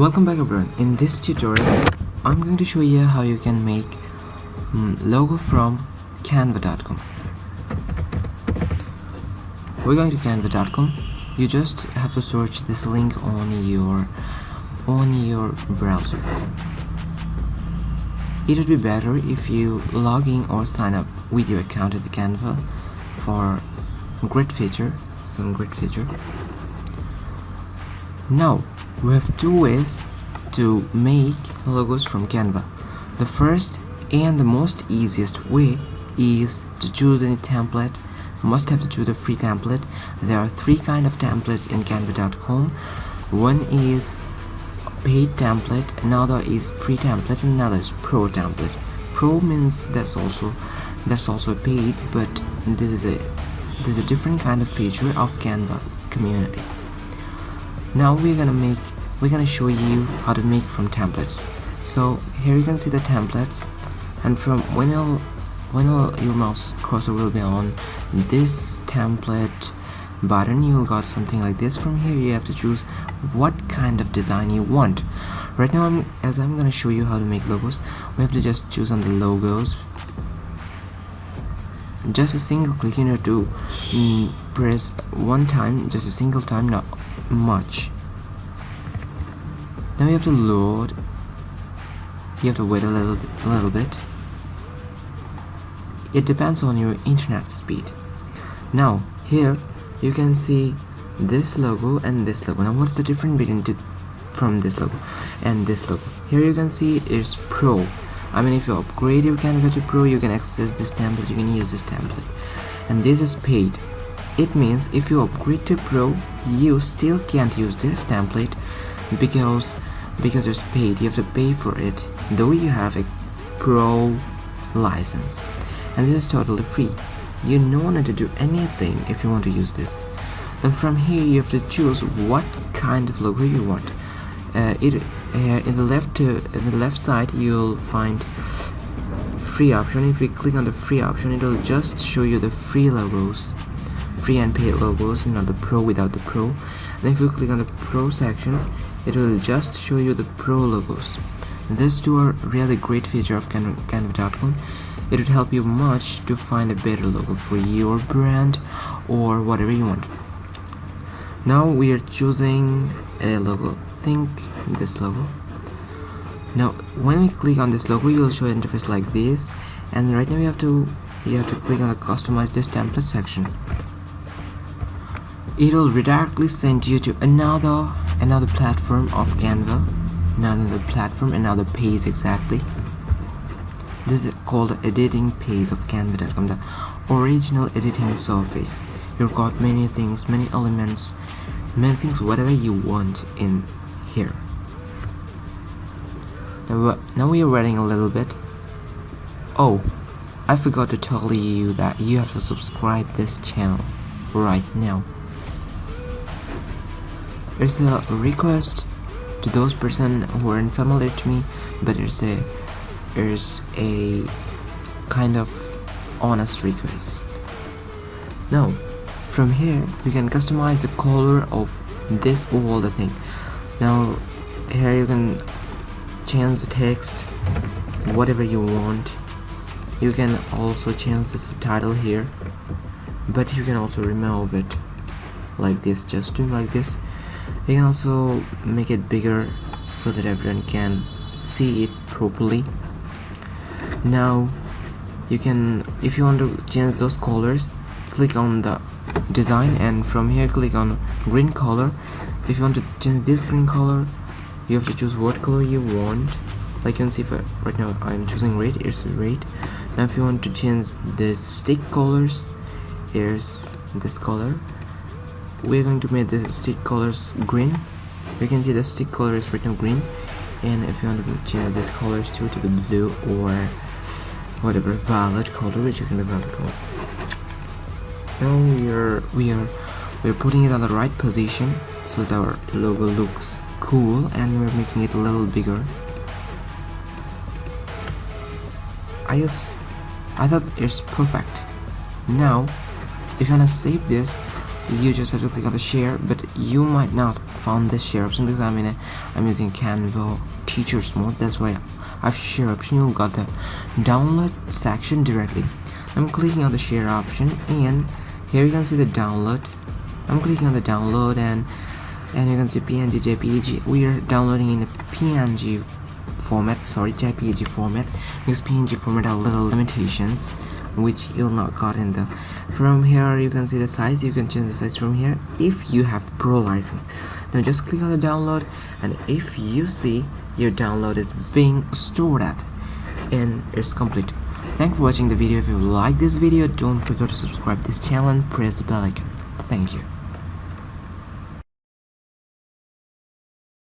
Welcome back everyone. In this tutorial I'm going to show you how you can make logo from canva.com. We're going to canva.com. You just have to search this link on your browser. It would be better if you log in or sign up with your account at the Canva for some great feature. Now we have two ways to make logos from Canva. The first and the most easiest way is to choose any template. You must have to choose a free template. There are three kind of templates in canva.com. One is paid template, another is free template, and another is pro template. Pro means that's also paid, but this is a different kind of feature of Canva community. Now we're gonna show you how to make from templates. So here you can see the templates, and from when your mouse cursor will be on this template button, you'll got something like this. From here you have to choose what kind of design you want. Right now as I'm gonna show you how to make logos, we have to just choose on the logos. Just a single click, you need to press one time, just a single time, not much. Now you have to load. You have to wait a little bit. It depends on your internet speed. Now here you can see this logo and this logo. Now what's the difference between from this logo and this logo? Here you can see it's pro. I mean, if you upgrade your Canva to pro, you can access this template, you can use this template. And this is paid. It means if you upgrade to pro, you still can't use this template because it's paid. You have to pay for it, though you have a pro license. And this is totally free. You don't need to do anything if you want to use this. And from here you have to choose what kind of logo you want. In the left side you'll find free option. If you click on the free option, it will just show you the free logos, free and paid logos, not the pro without the pro. And if you click on the pro section, it will just show you the pro logos. And these two are really great feature of canva.com. It would help you much to find a better logo for your brand or whatever you want. Now we are choosing a logo. Think this logo. Now when we click on this logo, you will show an interface like this, and right now you have to click on the customize this template section. It will directly send you to another platform of Canva, another page exactly. This is called the editing page of canva.com, the original editing surface. You've got many things, many elements, whatever you want in here. Now we are waiting a little bit. Oh, I forgot to tell you that you have to subscribe this channel right now. There's a request to those person who aren't familiar to me, but there's a kind of honest request. Now from here you can customize the color of this whole thing. Now here you can change the text whatever you want. You can also change the subtitle here, but you can also remove it like this, just doing like this. You can also make it bigger so that everyone can see it properly. Now you can, if you want to change those colors, click on the design, and from here click on green color. If you want to change this green color, you have to choose what color you want. Like you can see, right now I'm choosing red, it's red. Now if you want to change the stick colors, here's this color. We're going to make the stick colors green. You can see the stick color is right now green. And if you want to change these colors to the blue or whatever violet color, which is in the violet color. Now we're putting it on the right position so that our logo looks cool, and we're making it a little bigger. I thought it's perfect. Now if you want to save this, you just have to click on the share, but you might not found this share option because I'm using CANVA teachers mode. That's why I've share option. You got the download section directly. I'm clicking on the share option, and here you can see the download. I'm clicking on the download, and you can see PNG, JPEG. We are downloading in a PNG format, sorry, JPEG format, because PNG format have little limitations which you'll not got in the. From here you can see the size. You can change the size from here if you have pro license. Now just click on the download, and if you see your download is being stored at, and it's complete. Thanks for watching the video. If you like this video, don't forget to subscribe this channel and press the bell icon. Thank you.